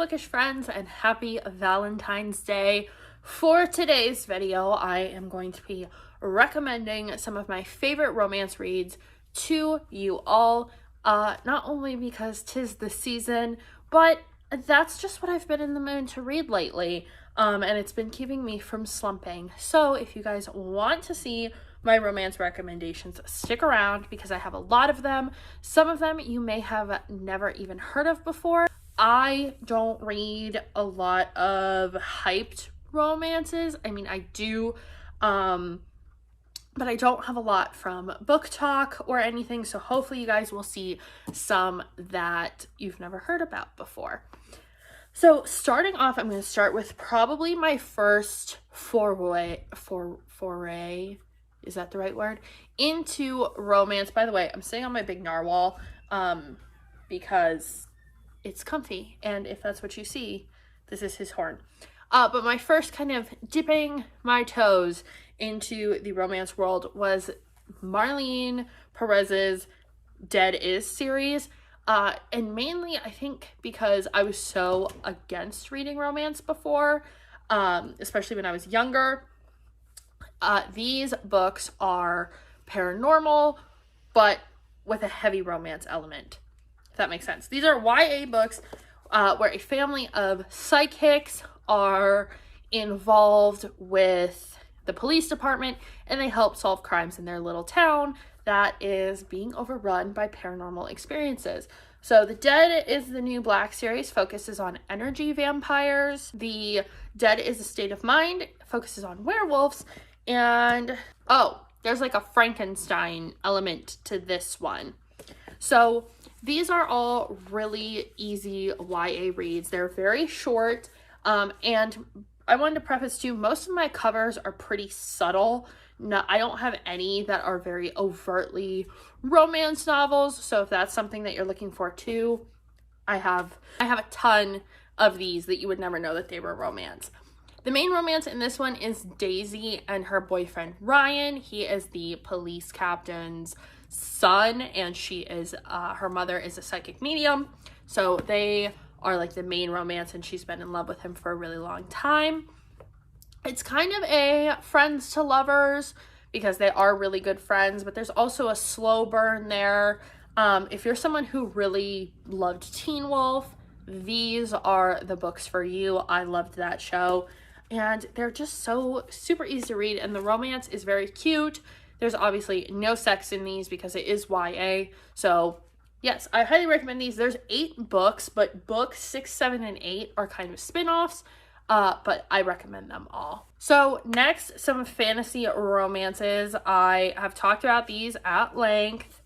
bookish friends, and happy Valentine's Day. For today's video, I am going to be recommending some of my favorite romance reads to you all, not only because 'tis the season, but that's just what I've been in the mood to read lately, and it's been keeping me from slumping. So if you guys want to see my romance recommendations, stick around because I have a lot of them. Some of them you may have never even heard of before. I don't read a lot of hyped romances. I mean, I do, but I don't have a lot from Book Talk or anything, so hopefully you guys will see some that you've never heard about before. So starting off, I'm going to start with probably my first foray, is that the right word? Into romance. By the way, I'm sitting on my big narwhal because it's comfy, and if that's what you see, this is his horn. But my first kind of dipping my toes into the romance world was Marlene Perez's Dead Is series. And mainly, I think, because I was so against reading romance before, especially when I was younger. These books are paranormal, but with a heavy romance element, if that makes sense. These are YA books where a family of psychics are involved with the police department, and they help solve crimes in their little town that is being overrun by paranormal experiences. So the Dead Is the New Black series focuses on energy vampires. The Dead Is a State of Mind focuses on werewolves. And, oh, there's like a Frankenstein element to this one. So these are all really easy YA reads. They're very short. And I wanted to preface too, most of my covers are pretty subtle. No, I don't have any that are very overtly romance novels. So if that's something that you're looking for too, I have a ton of these that you would never know that they were romance. The main romance in this one is Daisy and her boyfriend Ryan. He is the police captain's son, and she is her mother is a psychic medium. So they are like the main romance, and she's been in love with him for a really long time. It's kind of a friends to lovers because they are really good friends, but there's also a slow burn there. If you're someone who really loved Teen Wolf, these are the books for you. I loved that show, and they're just so super easy to read, and the romance is very cute. There's obviously no sex in these because it is YA, so yes, I highly recommend these. There's 8 books, but books 6, 7, and 8 are kind of spin-offs, but I recommend them all. So next, some fantasy romances. I have talked about these at length.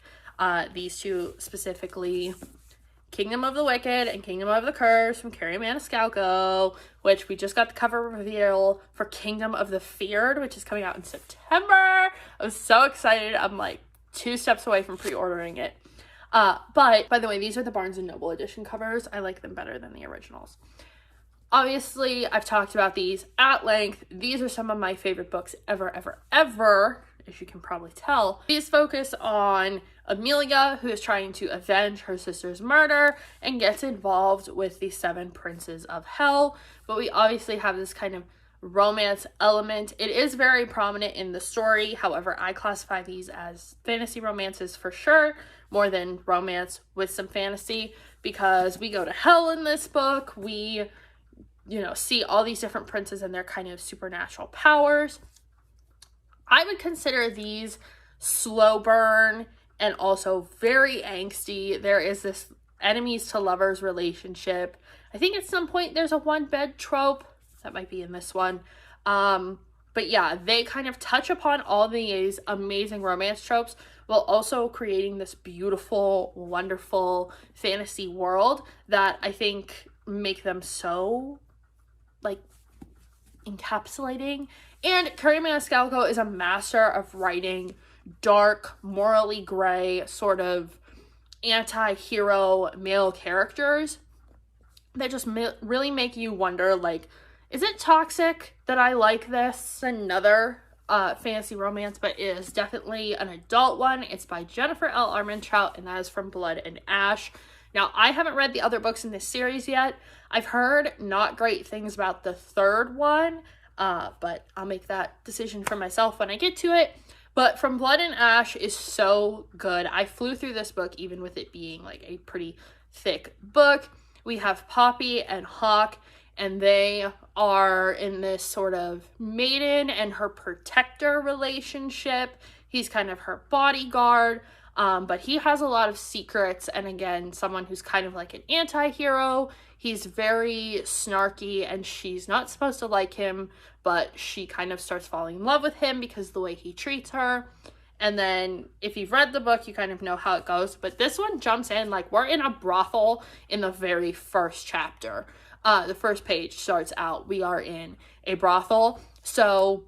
These two specifically, Kingdom of the Wicked and Kingdom of the Cursed from Carrie Maniscalco, which we just got the cover reveal for Kingdom of the Feared, which is coming out in September. I was so excited. I'm like 2 steps away from pre-ordering it. But by the way, these are the Barnes & Noble edition covers. I like them better than the originals. Obviously, I've talked about these at length. These are some of my favorite books ever, as you can probably tell. These focus on Amelia, who is trying to avenge her sister's murder and gets involved with the 7 princes of hell. But we obviously have this kind of romance element. It is very prominent in the story. However, I classify these as fantasy romances for sure, more than romance with some fantasy, because we go to hell in this book. We, see all these different princes and their kind of supernatural powers. I would consider these slow burn and also very angsty. There is this enemies to lovers relationship. I think at some point there's a one bed trope. That might be in this one. But yeah, they kind of touch upon all these amazing romance tropes while also creating this beautiful, wonderful fantasy world that I think make them so, encapsulating. And Carrie Maniscalco is a master of writing dark, morally gray, sort of anti-hero male characters that just really make you wonder, is it toxic that I like this? Another fantasy romance, but it is definitely an adult one. It's by Jennifer L. Armentrout, and that is from Blood and Ash. Now, I haven't read the other books in this series yet. I've heard not great things about the third one, but I'll make that decision for myself when I get to it. But From Blood and Ash is so good. I flew through this book even with it being like a pretty thick book. We have Poppy and Hawk, and they are in this sort of maiden and her protector relationship. He's kind of her bodyguard, but he has a lot of secrets, and again, someone who's kind of like an anti-hero. He's very snarky, and she's not supposed to like him, but she kind of starts falling in love with him because of the way he treats her. And then if you've read the book, you kind of know how it goes. But this one jumps in, like, we're in a brothel in the very first chapter. The first page starts out, we are in a brothel. So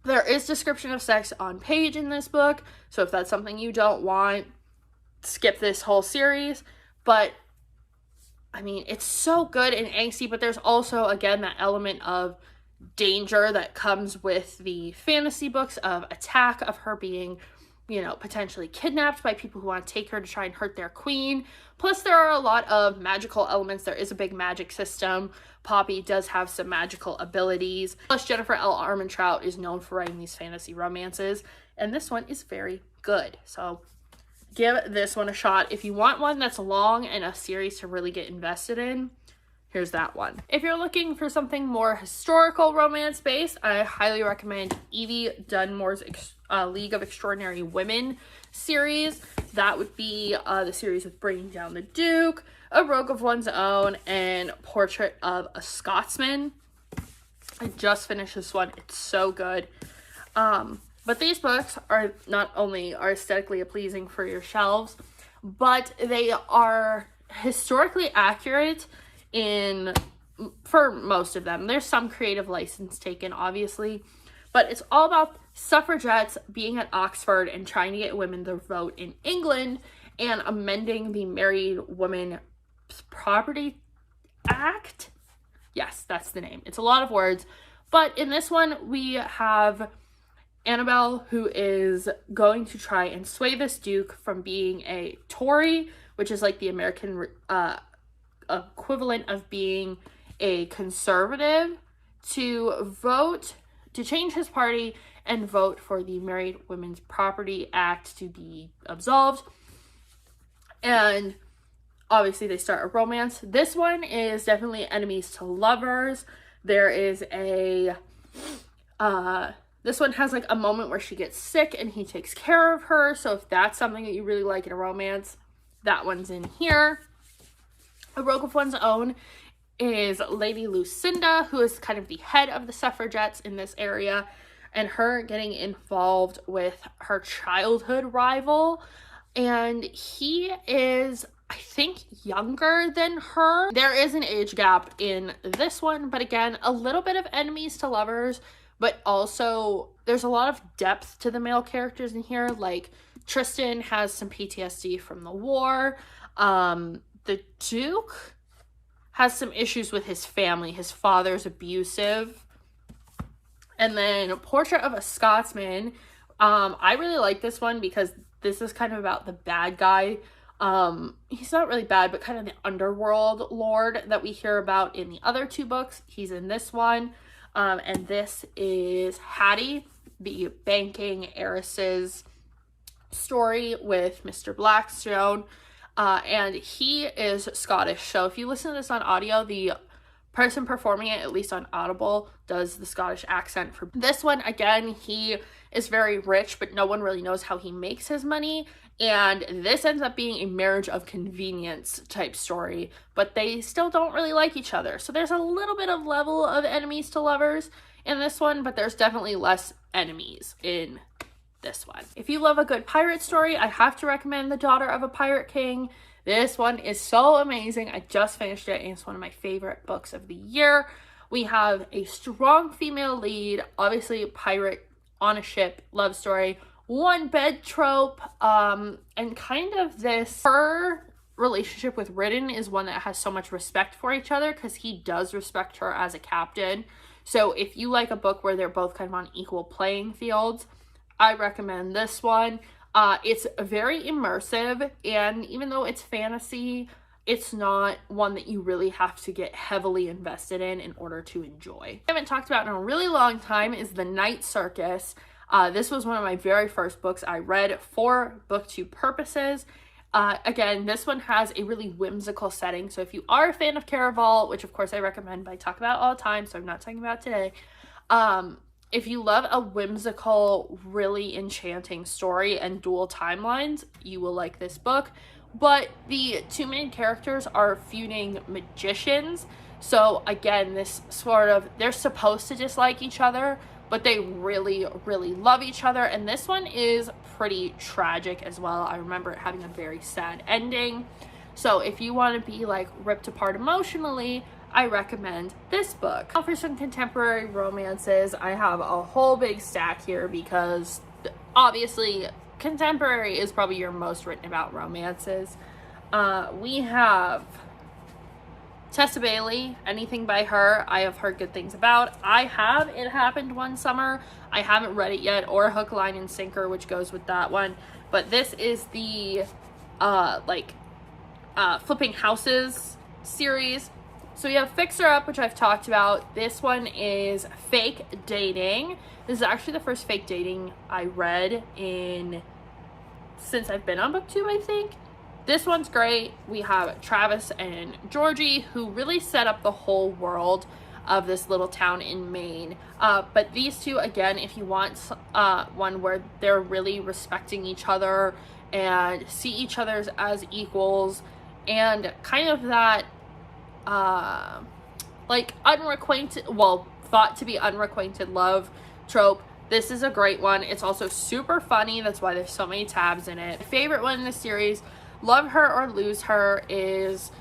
there is description of sex on page in this book. So if that's something you don't want, skip this whole series. But I mean, it's so good and angsty, but there's also, again, that element of danger that comes with the fantasy books, of attack, of her being, you know, potentially kidnapped by people who want to take her to try and hurt their queen. Plus, there are a lot of magical elements. There is a big magic system. Poppy does have some magical abilities. Plus, Jennifer L. Armentrout is known for writing these fantasy romances, and this one is very good. So give this one a shot. If you want one that's long and a series to really get invested in, here's that one. If you're looking for something more historical romance based, I highly recommend Evie Dunmore's League of Extraordinary Women series. That would be the series with Bringing Down the Duke, A Rogue of One's Own, and Portrait of a Scotsman. I just finished this one. It's so good. But these books are not only are aesthetically pleasing for your shelves, but they are historically accurate for most of them. There's some creative license taken, obviously, but it's all about suffragettes being at Oxford and trying to get women to vote in England and amending the Married Women's Property Act. Yes, that's the name. It's a lot of words, but in this one we have Annabelle, who is going to try and sway this Duke from being a Tory, which is like the American equivalent of being a conservative, to change his party and vote for the Married Women's Property Act to be absolved. And obviously they start a romance. This one is definitely enemies to lovers. There is this one has like a moment where she gets sick and he takes care of her. So if that's something that you really like in a romance, that one's in here. A Rogue of One's Own is Lady Lucinda, who is kind of the head of the suffragettes in this area, and her getting involved with her childhood rival. And he is, I think, younger than her. There is an age gap in this one, but again, a little bit of enemies to lovers, but also there's a lot of depth to the male characters in here. Like Tristan has some PTSD from the war. The Duke has some issues with his family. His father's abusive. And then Portrait of a Scotsman. I really like this one because this is kind of about the bad guy. He's not really bad, but kind of the underworld lord that we hear about in the other two books. He's in this one. And this is Hattie, the banking heiress's story with Mr. Blackstone. And he is Scottish. So if you listen to this on audio, the person performing it, at least on Audible, does the Scottish accent. For this one, again, he is very rich, but no one really knows how he makes his money. And this ends up being a marriage of convenience type story, but they still don't really like each other. So there's a little bit of level of enemies to lovers in this one, but there's definitely less enemies in this one. If you love a good pirate story, I have to recommend The Daughter of a Pirate King. This one is so amazing. I just finished it and it's one of my favorite books of the year. We have a strong female lead, obviously pirate on a ship, love story, one bed trope, and kind of this, her relationship with Ridden is one that has so much respect for each other because he does respect her as a captain. So if you like a book where they're both kind of on equal playing fields, I recommend this one. It's very immersive, and even though it's fantasy, it's not one that you really have to get heavily invested in order to enjoy. I haven't talked about in a really long time is The Night Circus. This was one of my very first books I read for booktube purposes. Again, this one has a really whimsical setting, so if you are a fan of Caraval, which of course I recommend, but I talk about all the time, so I'm not talking about today, if you love a whimsical, really enchanting story and dual timelines, you will like this book. But the two main characters are feuding magicians, so again, this sort of, they're supposed to dislike each other, but they really, really love each other, and this one is pretty tragic as well. I remember it having a very sad ending. So if you want to be like ripped apart emotionally, I recommend this book. Now for some contemporary romances, I have a whole big stack here because obviously contemporary is probably your most written about romances. We have Tessa Bailey, anything by her, I have heard good things about. I have It Happened One Summer. I haven't read it yet, or Hook, Line, and Sinker, which goes with that one. But this is the, Flipping Houses series. So we have Fixer Up, which I've talked about. This one is fake dating. This is actually the first fake dating I read since I've been on BookTube, I think. This one's great. We have Travis and Georgie, who really set up the whole world of this little town in Maine. But these two, again, if you want one where they're really respecting each other and see each other as equals, and kind of that, thought to be unrequited love trope, this is a great one. It's also super funny. That's why there's so many tabs in it. My favorite one in the series, Love Her or Lose Her, is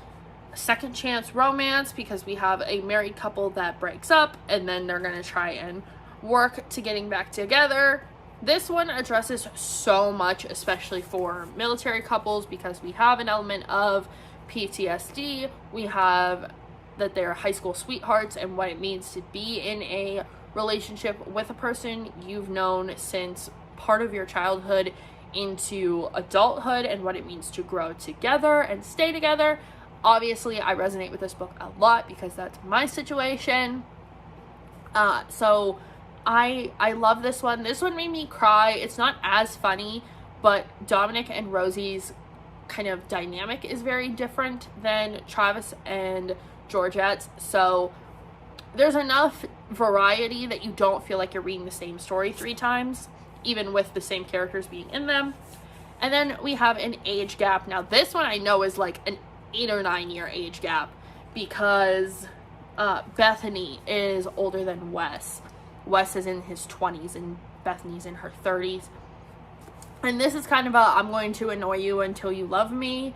second chance romance, because we have a married couple that breaks up and then they're going to try and work to getting back together. This one addresses so much, especially for military couples, because we have an element of PTSD. We have that they're high school sweethearts and what it means to be in a relationship with a person you've known since part of your childhood into adulthood, and what it means to grow together and stay together. Obviously, I resonate with this book a lot because that's my situation. So I love this one. This one made me cry. It's not as funny, but Dominic and Rosie's kind of dynamic is very different than Travis and Georgette's. So there's enough variety that you don't feel like you're reading the same story 3 times, even with the same characters being in them. And then we have an age gap. Now this one I know is like an 8 or 9 year age gap, because Bethany is older than Wes. Wes is in his 20s and Bethany's in her 30s. And this is kind of a I'm going to annoy you until you love me.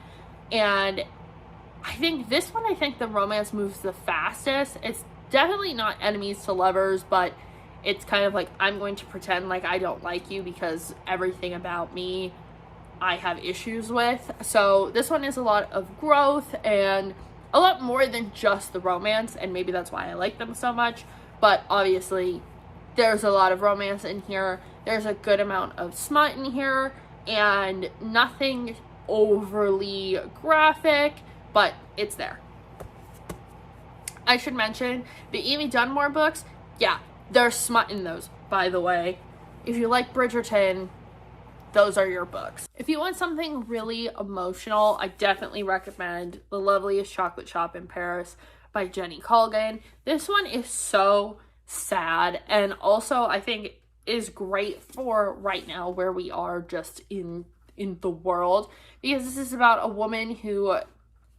And I think this one, the romance moves the fastest. It's definitely not enemies to lovers, but it's kind of like, I'm going to pretend like I don't like you because everything about me I have issues with. So this one is a lot of growth and a lot more than just the romance, and maybe that's why I like them so much. But obviously there's a lot of romance in here. There's a good amount of smut in here and nothing overly graphic, but it's there. I should mention the Evie Dunmore books. Yeah, there's smut in those, by the way. If you like Bridgerton, those are your books. If you want something really emotional, I definitely recommend The Loveliest Chocolate Shop in Paris by Jenny Colgan. This one is so sad, and also I think is great for right now where we are just in the world, because this is about a woman who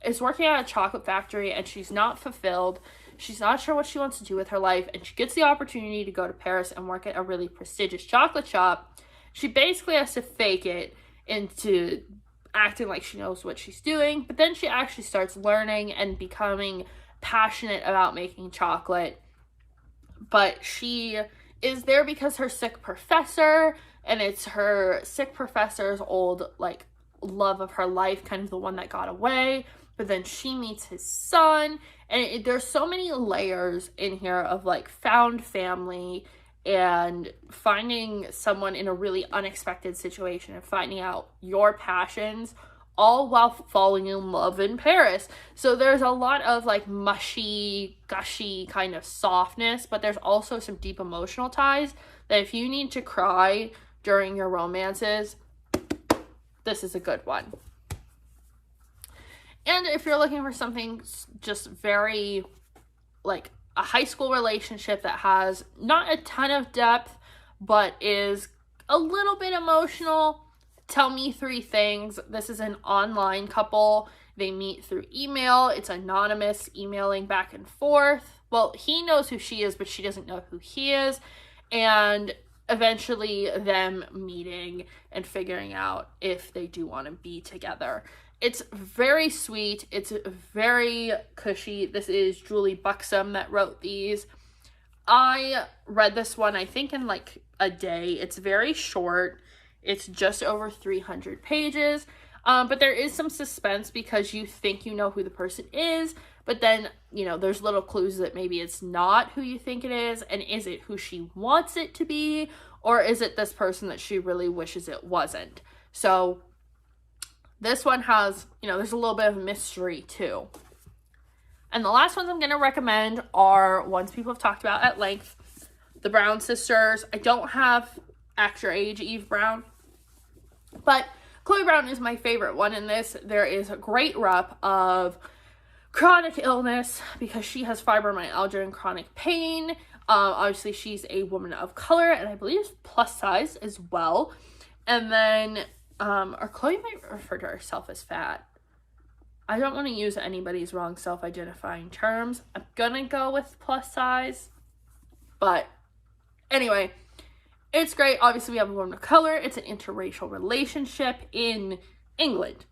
is working at a chocolate factory and she's not fulfilled. She's not sure what she wants to do with her life, and she gets the opportunity to go to Paris and work at a really prestigious chocolate shop. She basically has to fake it into acting like she knows what she's doing, but then she actually starts learning and becoming passionate about making chocolate. But she is there because her sick professor, and it's her sick professor's old, like, love of her life, kind of the one that got away. But then she meets his son, and there's so many layers in here of, like, found family and finding someone in a really unexpected situation and finding out your passions, all while falling in love in Paris. So there's a lot of like mushy, gushy kind of softness, but there's also some deep emotional ties that if you need to cry during your romances, this is a good one. And if you're looking for something just very like a high school relationship that has not a ton of depth, but is a little bit emotional, Tell Me Three Things. This is an online couple. They meet through email. It's anonymous, emailing back and forth. Well, he knows who she is, but she doesn't know who he is. And eventually them meeting and figuring out if they do want to be together. It's very sweet. It's very cushy. This is Julie Buxom that wrote these. I read this one, I think, in like a day. It's very short. It's just over 300 pages. But there is some suspense because you think you know who the person is, but then, you know, there's little clues that maybe it's not who you think it is. And is it who she wants it to be? Or is it this person that she really wishes it wasn't? So this one has, you know, there's a little bit of mystery too. And the last ones I'm going to recommend are ones people have talked about at length. The Brown sisters. I don't have actor age Eve Brown, but Chloe Brown is my favorite one in this. There is a great rep of chronic illness because she has fibromyalgia and chronic pain. Obviously, she's a woman of color and I believe plus size as well. And then, or Chloe might refer to herself as fat. I don't want to use anybody's wrong self-identifying terms. I'm gonna go with plus size. But anyway, it's great. Obviously, we have a woman of color. It's an interracial relationship in England.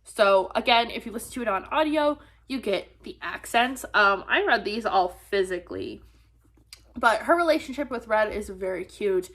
So again, if you listen to it on audio, you get the accents. I read these all physically. But her relationship with Red is very cute.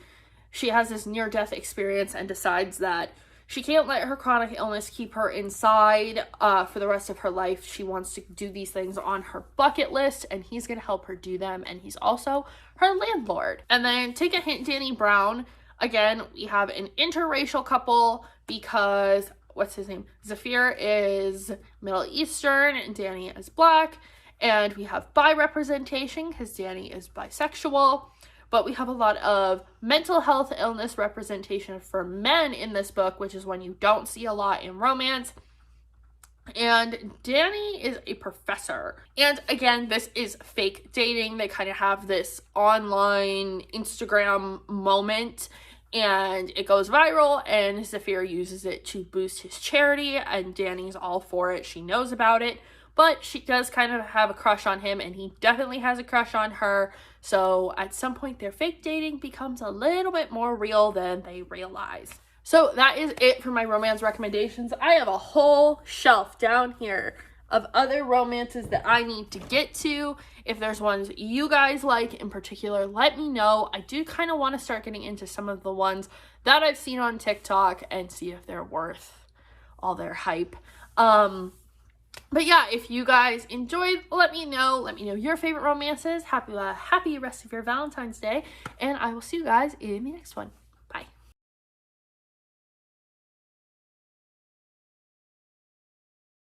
She has this near-death experience and decides that she can't let her chronic illness keep her inside for the rest of her life. She wants to do these things on her bucket list, and he's going to help her do them. And he's also her landlord. And then take a hint, Danny Brown. Again, we have an interracial couple because, what's his name? Zafir is Middle Eastern and Danny is Black. And we have bi representation because Danny is bisexual. But we have a lot of mental health illness representation for men in this book, which is one you don't see a lot in romance. And Danny is a professor. And again, this is fake dating. They kind of have this online Instagram moment and it goes viral and Zafir uses it to boost his charity and Danny's all for it. She knows about it. But she does kind of have a crush on him, and he definitely has a crush on her. So at some point, their fake dating becomes a little bit more real than they realize. So that is it for my romance recommendations. I have a whole shelf down here of other romances that I need to get to. If there's ones you guys like in particular, let me know. I do kind of want to start getting into some of the ones that I've seen on TikTok and see if they're worth all their hype. But yeah, if you guys enjoyed, let me know. Let me know your favorite romances. Happy rest of your Valentine's Day. And I will see you guys in the next one.